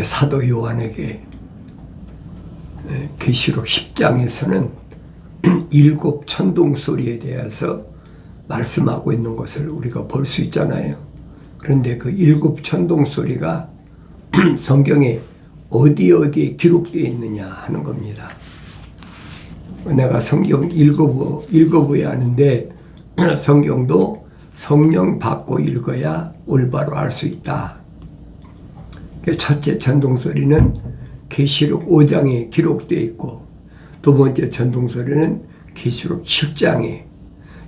사도 요한에게 계시록 10장에서는 일곱 천둥 소리에 대해서 말씀하고 있는 것을 우리가 볼 수 있잖아요. 그런데 그 일곱 천둥 소리가 성경에 어디에 기록되어 있느냐 하는 겁니다. 내가 성경 읽어봐야 하는데 성경도 성령 받고 읽어야 올바로 알 수 있다. 첫째 천둥소리는 계시록 5장에 기록되어 있고, 두 번째 천둥소리는 계시록 7장에,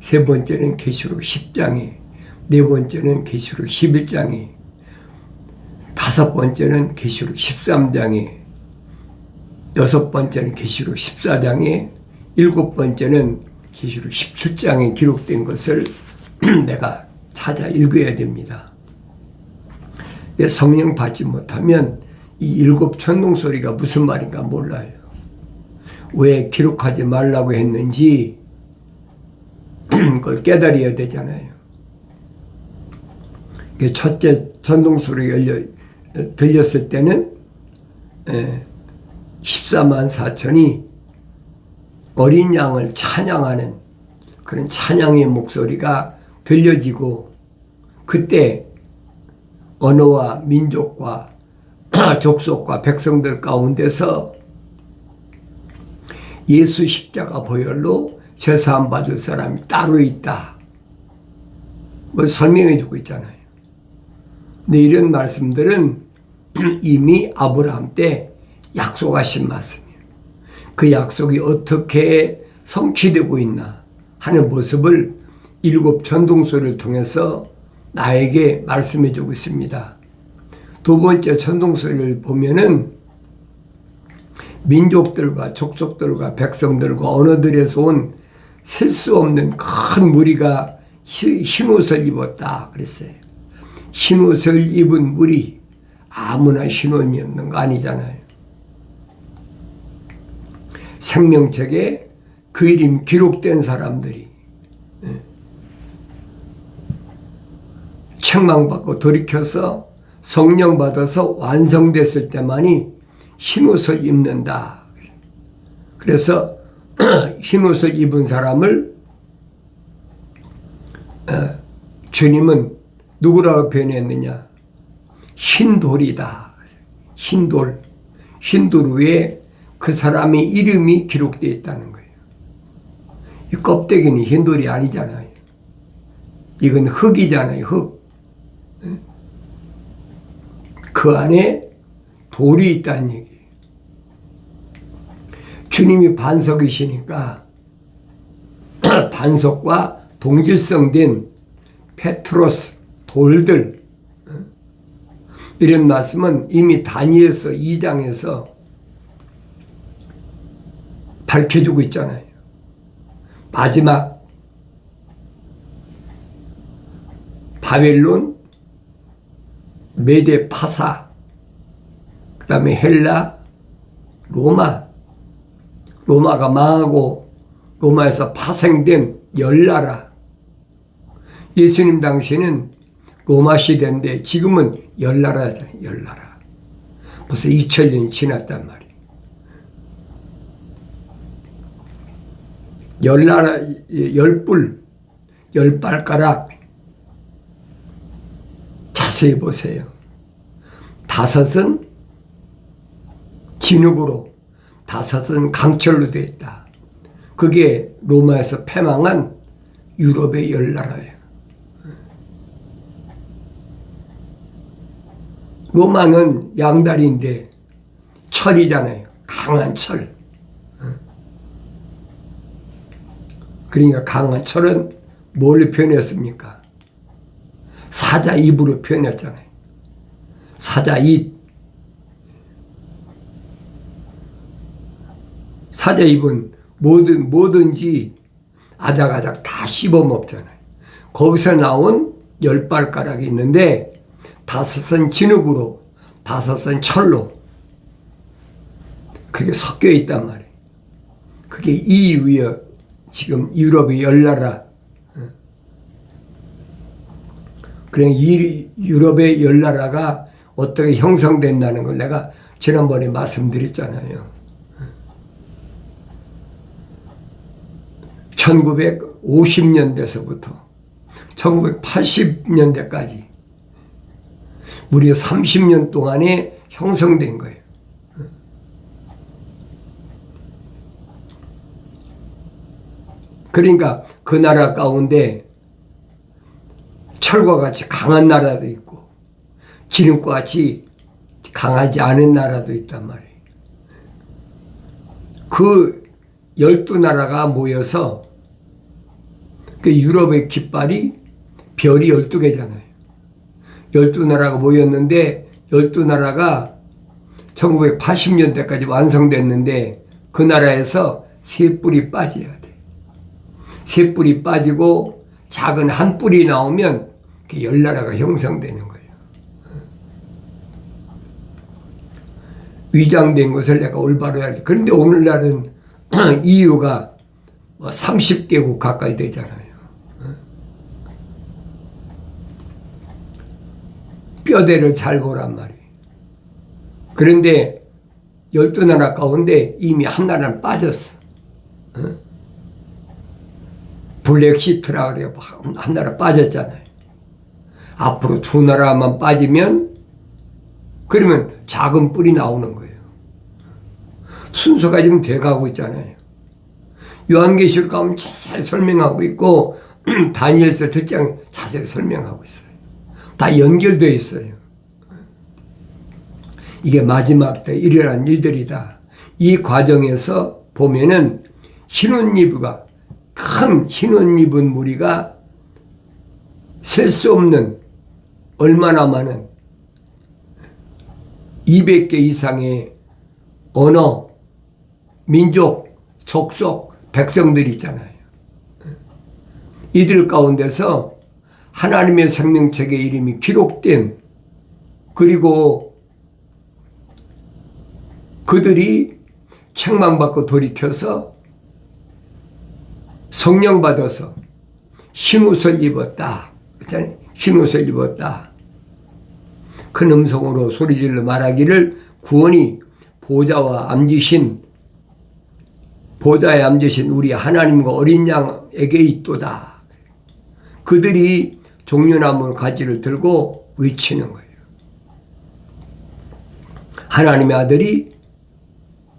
세 번째는 계시록 10장에, 네 번째는 계시록 11장에, 다섯 번째는 계시록 13장에, 여섯 번째는 계시록 14장에, 일곱 번째는 계시록 17장에 기록된 것을 내가 찾아 읽어야 됩니다. 내 성령 받지 못하면 이 일곱 천둥 소리가 무슨 말인가 몰라요. 왜 기록하지 말라고 했는지 그걸 깨달아야 되잖아요. 첫째 천둥 소리가 들렸을 때는 14만 4천이 어린 양을 찬양하는 그런 찬양의 목소리가 들려지고, 그때 언어와 민족과 족속과 백성들 가운데서 예수 십자가 보혈로 제사함 받을 사람이 따로 있다, 뭐 설명해 주고 있잖아요. 근데 이런 말씀들은 이미 아브라함 때 약속하신 말씀이에요. 그 약속이 어떻게 성취되고 있나 하는 모습을 일곱 천둥소리를 통해서 나에게 말씀해 주고 있습니다. 두 번째 천둥소리를 보면은 민족들과 족속들과 백성들과 언어들에서 온 셀 수 없는 큰 무리가 흰옷을 입었다 그랬어요. 흰옷을 입은 무리, 아무나 흰옷이 없는 거 아니잖아요. 생명책에 그 이름 기록된 사람들이 책망받고 돌이켜서 성령 받아서 완성됐을 때만이 흰옷을 입는다. 그래서 흰옷을 입은 사람을 주님은 누구라고 표현했느냐? 흰돌이다. 흰돌. 흰돌 위에 그 사람의 이름이 기록되어 있다는 거예요. 이 껍데기는 흰돌이 아니잖아요. 이건 흙이잖아요. 흙. 그 안에 돌이 있다는 얘기예요. 주님이 반석이시니까 반석과 동질성된 페트로스, 돌들, 이런 말씀은 이미 다니엘서 2장에서 밝혀주고 있잖아요. 마지막 바벨론, 메데 파사, 그 다음에 헬라, 로마가 망하고 로마에서 파생된 열나라. 예수님 당시에는 로마 시대인데 지금은 열나라잖아요. 열나라. 벌써 2000년이 지났단 말이에요. 열나라, 열뿔, 열발가락 자세히 보세요. 다섯은 진흙으로, 다섯은 강철로 되어 있다. 그게 로마에서 패망한 유럽의 열나라예요. 로마는 양다리인데 철이잖아요. 강한 철. 그러니까 강한 철은 뭘 표현했습니까? 사자 입으로 표현했잖아요. 사자 입. 사자 입은 뭐든지 아작아작 다 씹어 먹잖아요. 거기서 나온 열 발가락이 있는데 다섯은 진흙으로, 다섯은 철로 그게 섞여 있단 말이에요. 그게 이 위에 지금 유럽의 열나라. 그냥 이 유럽의 열나라가 어떻게 형성된다는 걸 내가 지난번에 말씀드렸잖아요. 1950년대서부터 1980년대까지 무려 30년 동안에 형성된 거예요. 그러니까 그 나라 가운데 철과 같이 강한 나라도 있고 기름과 같이 강하지 않은 나라도 있단 말이에요. 그 12나라가 모여서 그 유럽의 깃발이 별이 12개잖아요. 12나라가 모였는데 12나라가 1980년대까지 완성됐는데 그 나라에서 세 뿔이 빠져야 돼. 세 뿔이 빠지고 작은 한 뿔이 나오면 10나라가 형성되는 거예요. 위장된 것을 내가 올바로 해야 돼. 그런데 오늘날은 EU가 30개국 가까이 되잖아요. 뼈대를 잘 보란 말이에요. 그런데 12나라 가운데 이미 한 나라는 빠졌어. 블랙시트라 그래요. 한 나라 빠졌잖아요. 앞으로 2나라만 빠지면 그러면 작은 뿔이 나오는 거예요. 순서가 지금 돼가고 있잖아요. 요한계시록 가면 자세히 설명하고 있고 다니엘서 1장 자세히 설명하고 있어요. 다 연결되어 있어요. 이게 마지막 때 일어난 일들이다. 이 과정에서 보면은 흰옷 입으가 큰 흰옷 입은 무리가 셀 수 없는 얼마나 많은 200개 이상의 언어, 민족, 족속, 백성들이 있잖아요. 이들 가운데서 하나님의 생명책의 이름이 기록된 그리고 그들이 책망받고 돌이켜서 성령 받아서 흰옷을 입었다. 흰옷을 입었다. 큰 음성으로 소리질러 말하기를 구원이 보좌에 앉으신 우리 하나님과 어린 양에게 있도다. 그들이 종려나무 가지를 들고 외치는 거예요. 하나님의 아들이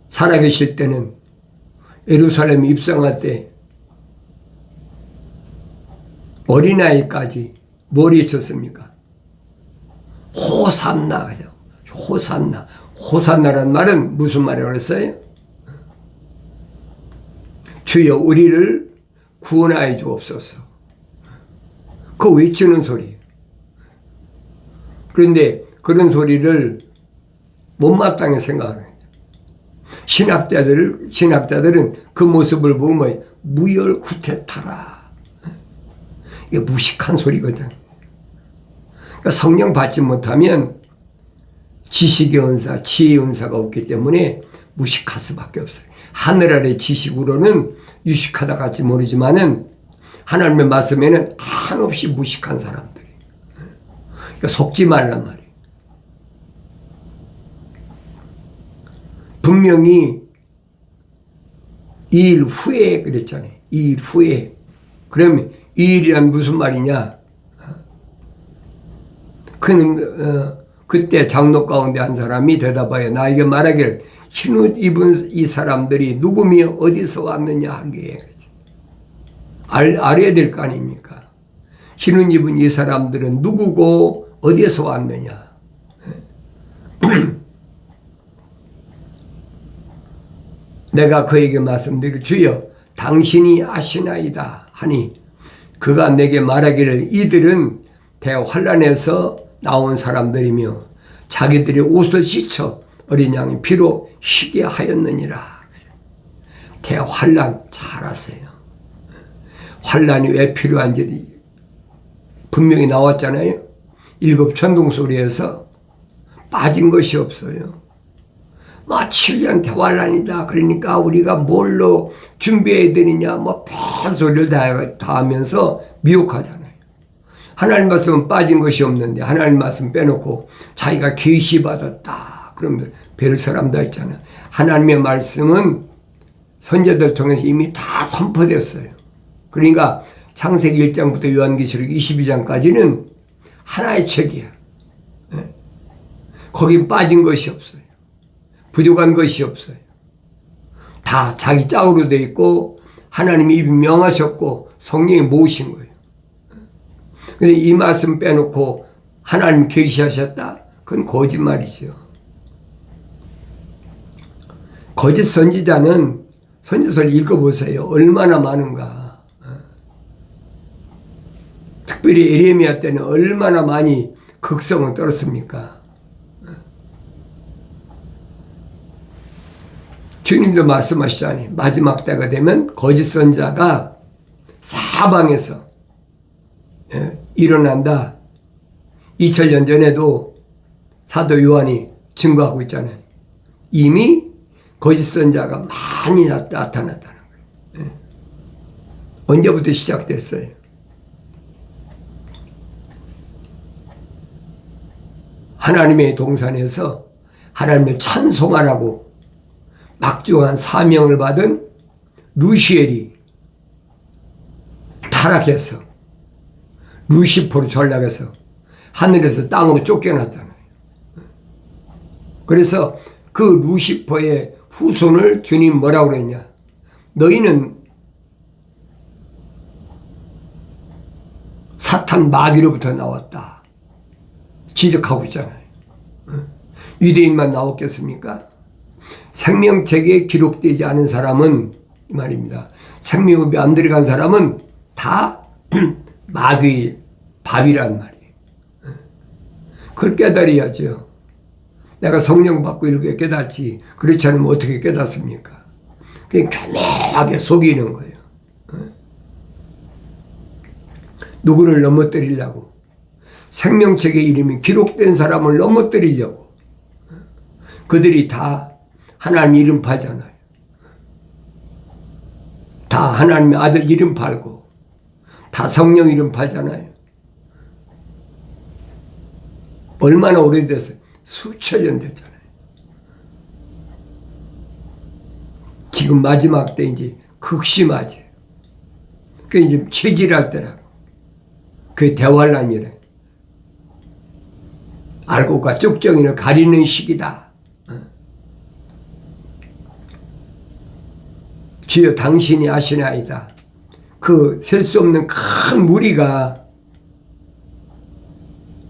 살아계실 때는 예루살렘에 입성할 때 어린아이까지 뭘 외쳤습니까? 호산나. 호산나. 호산나란 말은 무슨 말이라고 그랬어요? 주여 우리를 구원하여 주옵소서. 그 외치는 소리. 그런데 그런 소리를 못마땅히 생각하는 신학자들은 그 모습을 보면 무열구태타라. 이게 무식한 소리거든. 그러니까 성령 받지 못하면 지식의 은사, 지혜의 은사가 없기 때문에 무식할 수밖에 없어요. 하늘 아래 지식으로는 유식하다 같이 모르지만은 하나님의 말씀에는 한없이 무식한 사람들이. 그러니까 속지 말란 말이에요. 분명히 이 일 후에 그랬잖아요. 이 일 후에. 그러면 이 일이란 무슨 말이냐? 그때 장로 가운데 한 사람이 대답하여 나에게 말하기를 흰옷 입은 이 사람들이 누구며 어디서 왔느냐 하기에 알아야 될 거 아닙니까? 흰옷 입은 이 사람들은 누구고 어디에서 왔느냐? 내가 그에게 말씀드릴 주여 당신이 아시나이다 하니 그가 내게 말하기를 이들은 대환란에서 나온 사람들이며 자기들의 옷을 씻어 어린 양의 피로 희게 하였느니라. 대환란 잘 아세요. 환란이 왜 필요한지 분명히 나왔잖아요. 7 천둥소리에서 빠진 것이 없어요. 7년 대환란이다. 그러니까 우리가 뭘로 준비해야 되느냐 별 소리를 다 하면서 미혹하잖아요. 하나님 말씀은 빠진 것이 없는데 하나님 말씀 빼놓고 자기가 계시 받았다. 그러면 별 사람 다 있잖아. 하나님의 말씀은 선제들 통해서 이미 다 선포됐어요. 그러니까 창세기 1장부터 요한계시록 22장까지는 하나의 책이야. 거긴 빠진 것이 없어요. 부족한 것이 없어요. 다 자기 짝으로 돼 있고 하나님이 명하셨고 성령이 모으신 거예요. 근데 이 말씀 빼놓고 하나님 계시하셨다? 그건 거짓말이죠. 거짓 선지자는 선지서를 읽어보세요. 얼마나 많은가. 특별히 에레미야 때는 얼마나 많이 극성을 떨었습니까? 주님도 말씀하시잖아요. 마지막 때가 되면 거짓 선지자가 사방에서 일어난다. 2000년 전에도 사도 요한이 증거하고 있잖아요. 이미 거짓 선지자가 많이 나타났다는 거예요. 언제부터 시작됐어요? 하나님의 동산에서 하나님을 찬송하라고 막중한 사명을 받은 루시엘이 타락해서 루시퍼로 전락해서 하늘에서 땅으로 쫓겨났잖아요. 그래서 그 루시퍼의 후손을 주님 뭐라고 그랬냐? 너희는 사탄 마귀로부터 나왔다. 지적하고 있잖아요. 유대인만 나왔겠습니까? 생명책에 기록되지 않은 사람은 이 말입니다. 생명법이 안 들어간 사람은 다 마귀의 밥이란 말이에요. 그걸 깨달아야죠. 내가 성령 받고 이렇게 깨닫지. 그렇지 않으면 어떻게 깨닫습니까? 그냥 교묘하게 속이는 거예요. 누구를 넘어뜨리려고. 생명책의 이름이 기록된 사람을 넘어뜨리려고. 그들이 다 하나님 이름 팔잖아요. 다 하나님의 아들 이름 팔고 다 성령 이름 팔잖아요. 얼마나 오래됐어요? 수천 년 됐잖아요. 지금 마지막 때 이제 극심하지. 그 이제 체질할 때라고. 그게 대환란이래. 알고가 쭉정이를 가리는 시기다. 주여 당신이 아시나이다. 그 셀 수 없는 큰 무리가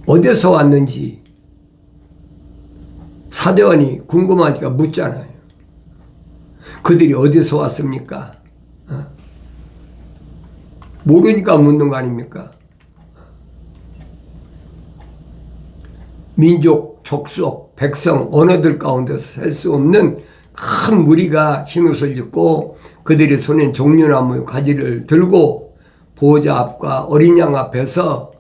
어디서 왔는지 사도원이 궁금하니까 묻잖아요. 그들이 어디서 왔습니까? 모르니까 묻는 거 아닙니까? 민족, 족속, 백성, 언어들 가운데서 셀 수 없는 큰 무리가 흰옷을 입고 그들의 손엔 종려나무 가지를 들고 보호자 앞과 어린 양 앞에서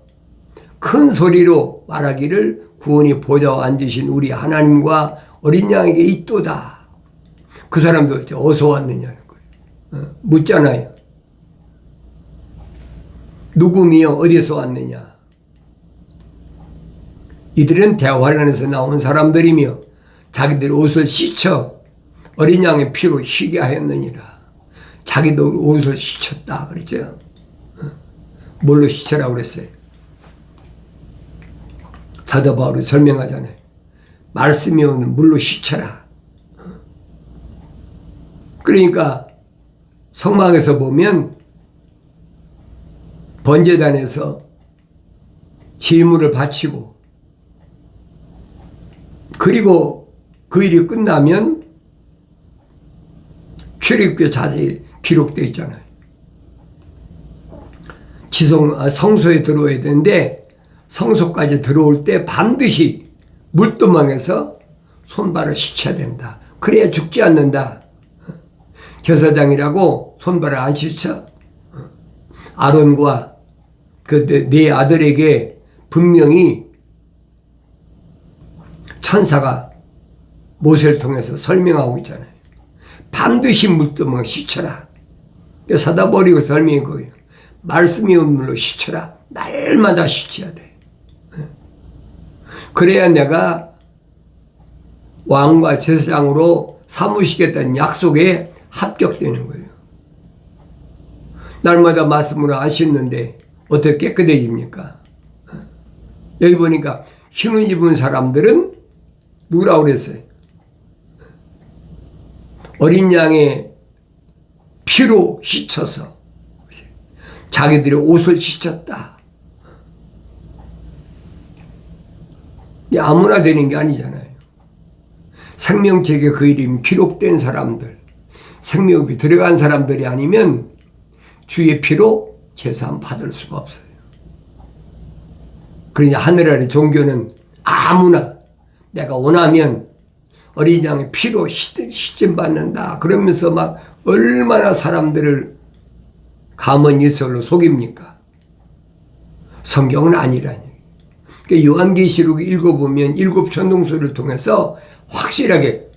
큰 소리로 말하기를 구원이 보좌와 앉으신 우리 하나님과 어린 양에게 있도다. 그 사람도 어디서 왔느냐는 거예요. 묻잖아요. 누구며 어디서 왔느냐. 이들은 대환란에서 나온 사람들이며 자기들 옷을 씻어 어린 양의 피로 희게 하였느니라. 자기도 옷을 씻었다 그랬죠. 뭘로 씻으라고 그랬어요? 사도 바울이 설명하잖아요. 말씀이 오는 물로 씻어라. 그러니까 성막에서 보면 번제단에서 제물을 바치고 그리고 그 일이 끝나면 출입구에 자세히 기록되어 있잖아요. 성소에 들어와야 되는데 성소까지 들어올 때 반드시 물두멍에서 손발을 씻어야 된다. 그래야 죽지 않는다. 제사장이라고 손발을 안 씻어. 아론과 그 네 아들에게 분명히 천사가 모세를 통해서 설명하고 있잖아요. 반드시 물두멍을 씻어라. 사다 버리고 설명한 거예요. 말씀이 온 물로 씻어라. 날마다 씻어야 돼. 그래야 내가 왕과 제사장으로 삼으시겠다는 약속에 합격되는 거예요. 날마다 말씀으로 안 씻는데 어떻게 깨끗해집니까? 여기 보니까 흰옷 입은 사람들은 누구라고 그랬어요? 어린 양의 피로 씻어서 자기들의 옷을 씻었다. 아무나 되는 게 아니잖아요. 생명책에 그 이름이 기록된 사람들, 생명이 들어간 사람들이 아니면 주의 피로 제사함 받을 수가 없어요. 그러니 하늘 아래 종교는 아무나 내가 원하면 어린 양의 피로 시침 받는다 그러면서 막 얼마나 사람들을 가문이설로 속입니까? 성경은 아니라니. 그러니까 요한계시록 읽어보면 일곱 천동소를 통해서 확실하게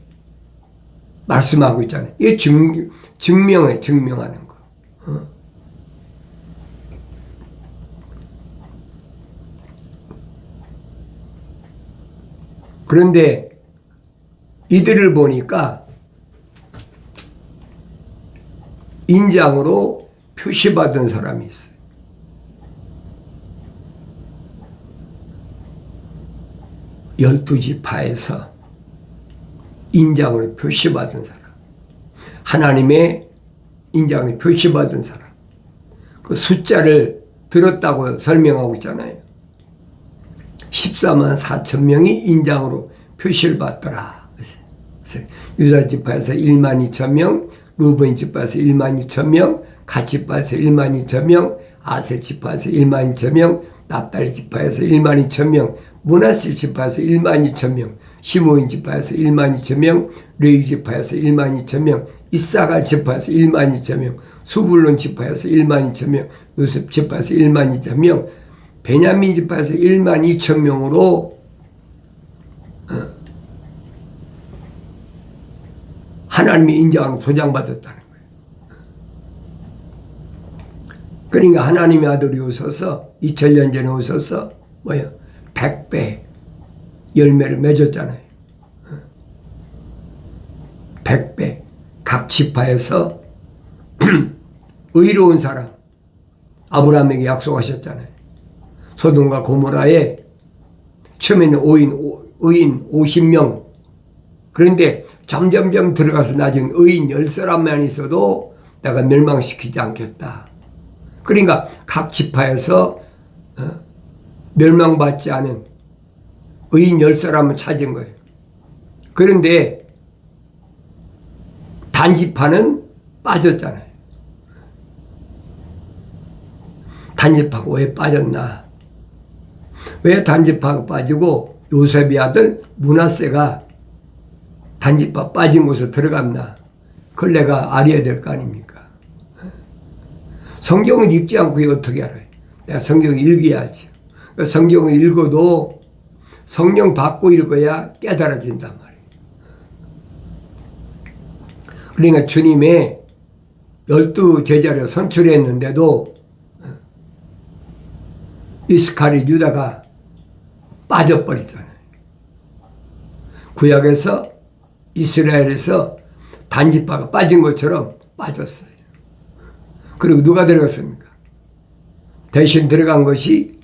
말씀하고 있잖아요. 이게 증명하는 거. 그런데 이들을 보니까 인장으로 표시받은 사람이 있어요. 열두 지파에서 인장으로 표시받은 사람, 하나님의 인장으로 표시받은 사람, 그 숫자를 들었다고 설명하고 있잖아요. 14만 4천 명이 인장으로 표시를 받더라. 유다 지파에서 1만 2천 명, 루벤 지파에서 1만 2천 명, 갓 지파에서 1만 2천 명, 아셀 지파에서 1만 2천 명, 납달리 지파에서 1만 2천 명, 므낫세 지파에서 1만 2천 명, 시므온 지파에서 1만 2천 명, 레위 지파에서 1만 2천 명, 이사갈 지파에서 1만 2천 명, 수불론 지파에서 1만 2천 명, 요셉 지파에서 1만 2천 명, 베냐민 지파에서 1만 2천 명으로 하나님이 인정하고 도장받았다는 거예요. 그러니까 하나님의 아들이 오셔서 2000년 전에 오셔서 뭐예요? 100배 열매를 맺었잖아요. 100배 각 지파에서 의로운 사람 아브라함에게 약속하셨잖아요. 소돔과 고모라에 처음에는 의인 50명, 그런데 점점점 들어가서 나중에 의인 10사람만 있어도 내가 멸망시키지 않겠다. 그러니까 각 지파에서 멸망받지 않은 의인 10사람을 찾은 거예요. 그런데 단지파는 빠졌잖아요. 단지파가 왜 빠졌나? 왜 단지파가 빠지고 요셉의 아들 므낫세가 단지파 빠진 곳에 들어갔나? 그걸 내가 알아야 될 거 아닙니까? 성경을 읽지 않고 어떻게 알아요? 내가 성경을 읽어야지. 성경을 읽어도 성령 받고 읽어야 깨달아진단 말이에요. 그러니까 주님의 12 제자를 선출했는데도 이스카리 유다가 빠져버리잖아요. 구약에서 이스라엘에서 단지파가 빠진 것처럼 빠졌어요. 그리고 누가 들어갔습니까? 대신 들어간 것이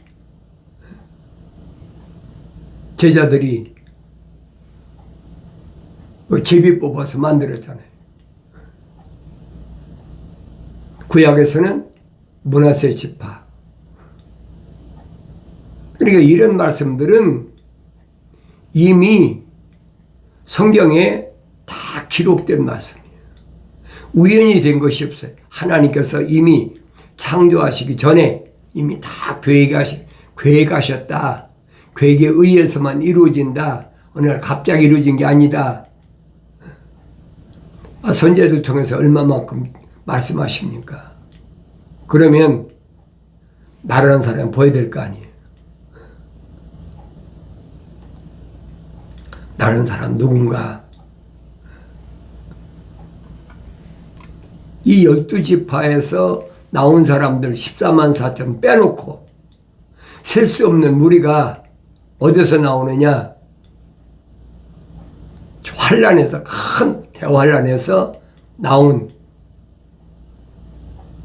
제자들이 제비 뽑아서 만들었잖아요. 구약에서는 므낫세 지파. 그러니까 이런 말씀들은 이미 성경에 다 기록된 말씀이에요. 우연히 된 것이 없어요. 하나님께서 이미 창조하시기 전에 이미 다 계획하셨다. 계획에 의해서만 이루어진다. 어느 날 갑자기 이루어진 게 아니다. 선지자들 통해서 얼마만큼 말씀하십니까? 그러면 나라는 사람 보여야 될 거 아니에요. 나라는 사람 누군가? 이 12지파에서 나온 사람들 14만 4천 빼놓고 셀 수 없는 무리가 어디서 나오느냐? 환란에서, 큰 대환란에서 나온,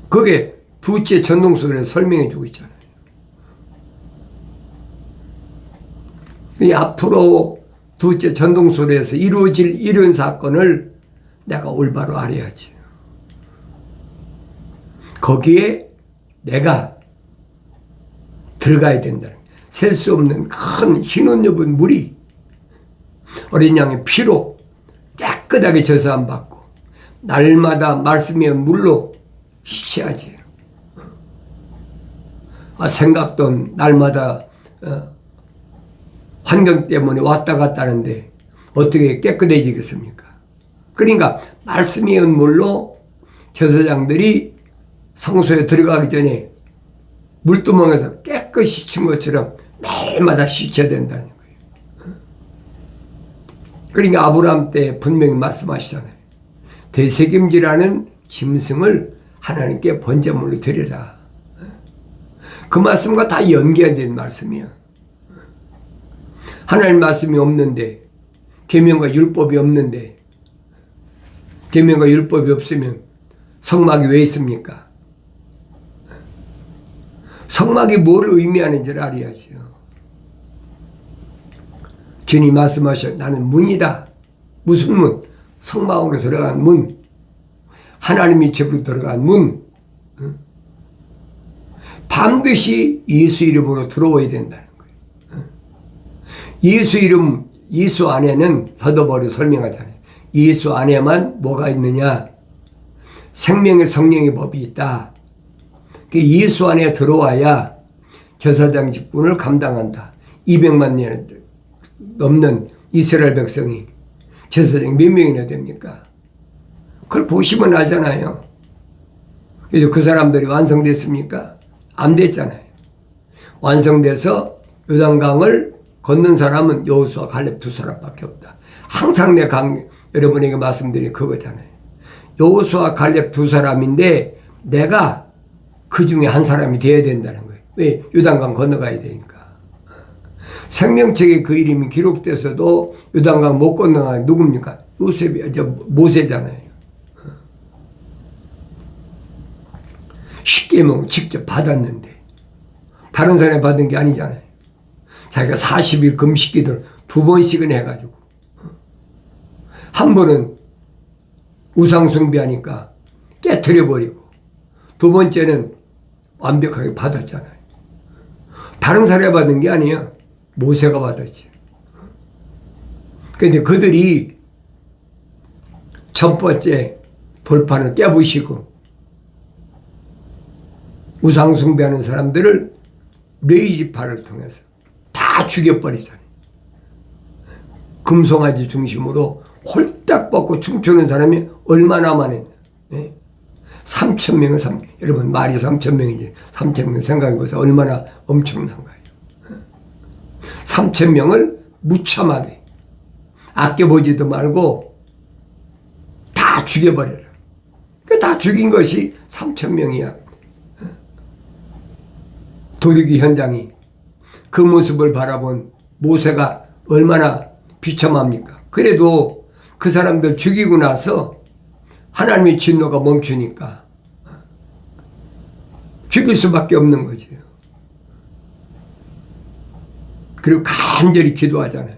그게 두째 전동소리를 설명해 주고 있잖아요. 이 앞으로 두째 전동소리에서 이루어질 이런 사건을 내가 올바로 알아야지. 거기에 내가 들어가야 된다는, 셀 수 없는 큰 흰옷 입은 물이 어린 양의 피로 깨끗하게 제사함 받고 날마다 말씀의 물로 씻어야지. 생각던 날마다 환경 때문에 왔다 갔다 하는데 어떻게 깨끗해지겠습니까? 그러니까 말씀의 물로 제사장들이 성소에 들어가기 전에 물두멍에서 깨끗이 씻은 것처럼 매일마다 씻어야 된다는 거예요. 그러니까 아브라함 때 분명히 말씀하시잖아요. 대책임지라는 짐승을 하나님께 번제물로 드리라. 그 말씀과 다 연계된 말씀이야. 하나님 말씀이 없는데, 계명과 율법이 없는데, 계명과 율법이 없으면 성막이 왜 있습니까? 성막이 뭘 의미하는지를 알아야지요. 주님 말씀하셔. 나는 문이다. 무슨 문? 성막으로 들어간 문. 하나님의 집으로 들어간 문. 반드시 예수 이름으로 들어와야 된다는 거예요. 예수 이름, 예수 안에는 더더버려 설명하잖아요. 예수 안에만 뭐가 있느냐? 생명의 성령의 법이 있다. 예수 안에 들어와야 제사장 직분을 감당한다. 200만 년 넘는 이스라엘 백성이 제사장이 몇 명이나 됩니까? 그걸 보시면 알잖아요. 그래서 그 사람들이 완성됐습니까? 안 됐잖아요. 완성돼서 요단강을 걷는 사람은 여호수아 갈렙 두 사람밖에 없다. 항상 여러분에게 말씀드린 그거잖아요. 여호수아 갈렙 두 사람인데 내가 그 중에 한 사람이 되어야 된다는 거예요. 왜? 요단강 건너가야 되니까. 생명책에 그 이름이 기록돼서도 요단강 못 건너가는 누굽니까? 모세잖아요. 십계명 직접 받았는데 다른 사람이 받은 게 아니잖아요. 자기가 40일 금식기도를 2번씩은 해가지고 한 번은 우상숭배하니까 깨트려버리고 두 번째는 완벽하게 받았잖아요. 다른 사람이 받은 게 아니에요. 모세가 받았지. 그런데 그들이 첫 번째 돌판을 깨부시고 우상숭배하는 사람들을 레이지파를 통해서 다 죽여버리잖아요. 금송아지 중심으로 홀딱 벗고 춤추는 사람이 얼마나 많았냐. 3,000명, 여러분 말이 3,000명이지. 3,000명 생각해보세요. 얼마나 엄청난 거예요. 3,000명을 무참하게 아껴보지도 말고 다 죽여버려라. 다 죽인 것이 3,000명이야. 도륙기 현장이 그 모습을 바라본 모세가 얼마나 비참합니까? 그래도 그 사람들 죽이고 나서 하나님의 진노가 멈추니까 죽일 수밖에 없는 거죠. 그리고 간절히 기도하잖아요.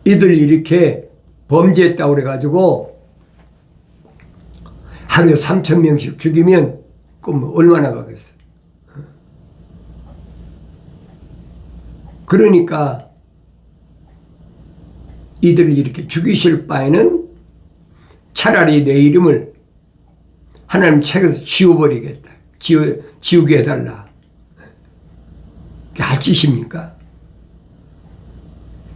이들이 이렇게 범죄했다고 그래가지고 하루에 3,000명씩 죽이면 그럼 얼마나 가겠어요? 그러니까 이들을 이렇게 죽이실 바에는 차라리 내 이름을 하나님 책에서 지워버리겠다. 지우게 해달라. 그게 할 짓입니까?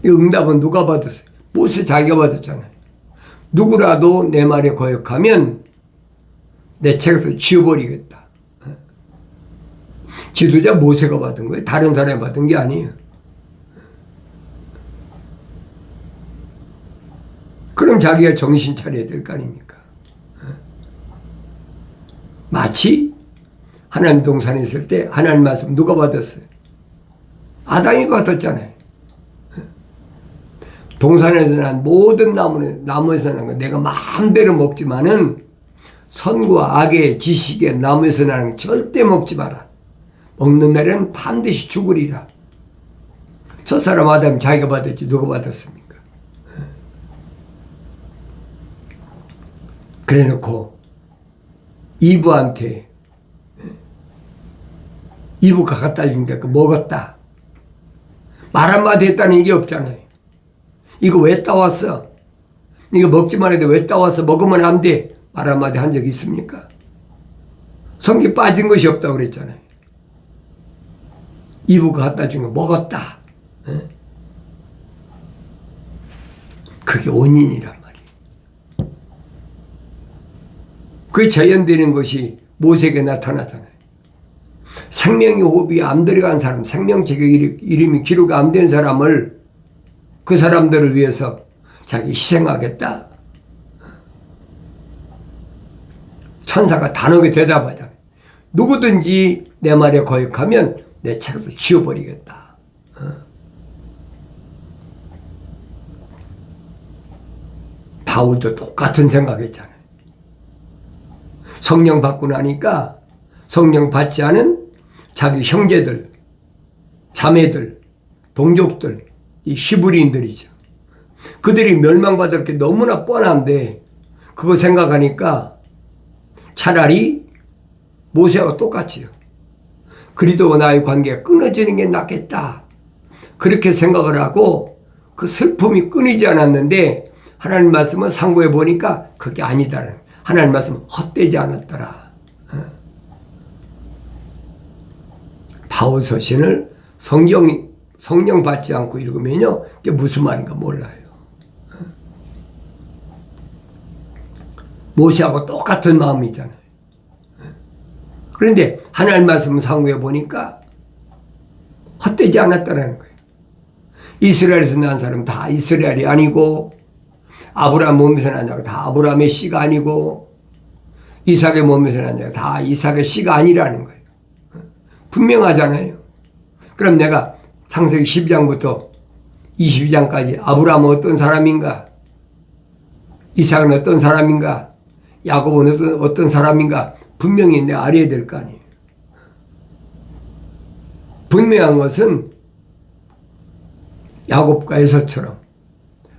이 응답은 누가 받았어요? 모세 자기가 받았잖아요. 누구라도 내 말에 거역하면 내 책에서 지워버리겠다. 지도자 모세가 받은 거예요. 다른 사람이 받은 게 아니에요. 그럼 자기가 정신 차려야 될 거 아닙니까? 마치 하나님 동산에 있을 때 하나님 말씀 누가 받았어요? 아담이 받았잖아요. 동산에서 난 모든 나무에서 난 거 내가 마음대로 먹지만은 선과 악의 지식의 나무에서 나는 거 절대 먹지 마라. 먹는 날에는 반드시 죽으리라. 저 사람 아담 자기가 받았지 누가 받았습니까? 그래 놓고 이브한테 이브가 갖다 준게 그 먹었다. 말 한마디 했다는 얘기 없잖아요. 이거 왜 따왔어? 이거 먹지만 해도 왜 따왔어? 먹으면 안 돼. 말 한마디 한 적 있습니까? 성기 빠진 것이 없다고 그랬잖아요. 이브가 갖다 준 거 먹었다. 그게 원인이란 말이에요. 그게 자연되는 것이 모세에게 나타나잖아요. 생명의 호흡이 안 들어간 사람, 생명책의 이름이 기록 안 된 사람을 그 사람들을 위해서 자기 희생하겠다. 천사가 단호하게 대답하잖아요. 누구든지 내 말에 거역하면 내 책에서 지워버리겠다. 바울도 똑같은 생각했잖아요. 성령 받고 나니까 성령 받지 않은 자기 형제들, 자매들, 동족들, 이 히브리인들이죠. 그들이 멸망받을 게 너무나 뻔한데 그거 생각하니까 차라리 모세와 똑같이요. 그리스도와 나의 관계가 끊어지는 게 낫겠다. 그렇게 생각을 하고 그 슬픔이 끊이지 않았는데 하나님 말씀은 상고해 보니까 그게 아니다라는 거예요. 하나님 말씀은 헛되지 않았더라. 바울 서신을 성령 받지 않고 읽으면요, 그게 무슨 말인가 몰라요. 모세하고 똑같은 마음이잖아요. 그런데 하나님 말씀을 상고해 보니까 헛되지 않았다라는 거예요. 이스라엘에서 난 사람 다 이스라엘이 아니고, 아브라함 몸에서 난 자가 다 아브라함의 씨가 아니고, 이삭의 몸에서 난 자가 다 이삭의 씨가 아니라는 거예요. 분명하잖아요. 그럼 내가 창세기 12장부터 22장까지 아브라함은 어떤 사람인가? 이삭은 어떤 사람인가? 야곱은 어떤 사람인가? 분명히 내가 알아야 될 거 아니에요. 분명한 것은 야곱과 에서처럼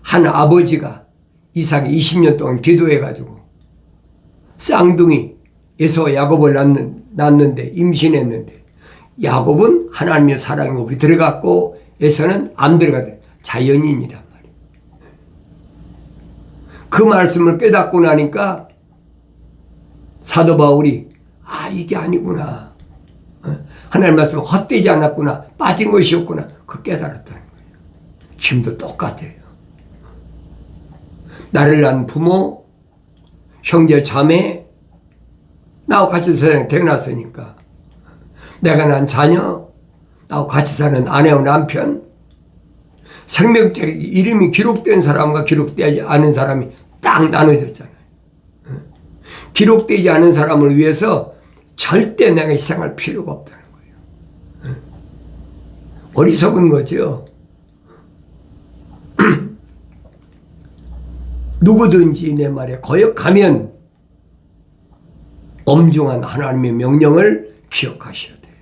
한 아버지가 이삭이 20년 동안 기도해가지고 쌍둥이 에서와 야곱을 낳는데 임신했는데 야곱은 하나님의 사랑의 호흡이 들어갔고 에서는 안 들어가대. 자연인이란 말이에요. 그 말씀을 깨닫고 나니까 사도 바울이 이게 아니구나. 하나님 말씀은 헛되지 않았구나. 빠진 것이었구나. 그걸 깨달았다는 거예요. 지금도 똑같아요. 나를 낳은 부모, 형제, 자매, 나와 같이 세상에 태어났으니까 내가 난 자녀, 나와 같이 사는 아내와 남편, 생명책 이름이 기록된 사람과 기록되지 않은 사람이 딱 나눠졌잖아요. 기록되지 않은 사람을 위해서 절대 내가 희생할 필요가 없다는 거예요. 어리석은 거죠. 누구든지 내 말에 거역하면 엄중한 하나님의 명령을 기억하셔야 돼요.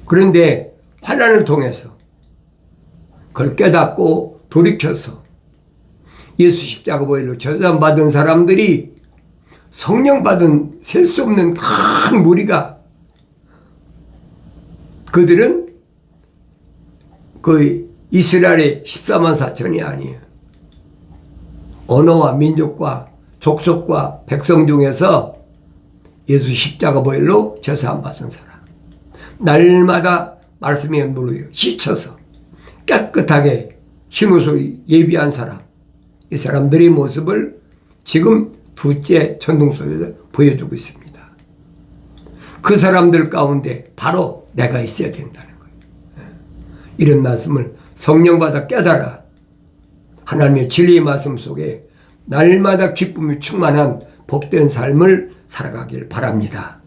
그런데 환난을 통해서 그걸 깨닫고 돌이켜서 예수 십자가 보혈로 저주함 받은 사람들이 성령 받은 셀 수 없는 큰 무리가, 그들은 거의 이스라엘의 14만 4천이 아니에요. 언어와 민족과 족속과 백성 중에서 예수 십자가 보혈로 저주함 받은 사람, 날마다 말씀의 물로 씻어서 깨끗하게 흰옷을 예비한 사람, 이 사람들의 모습을 지금 둘째 천둥소리를 보여주고 있습니다. 그 사람들 가운데 바로 내가 있어야 된다는 거예요. 이런 말씀을 성령받아 깨달아 하나님의 진리의 말씀 속에 날마다 기쁨이 충만한 복된 삶을 살아가길 바랍니다.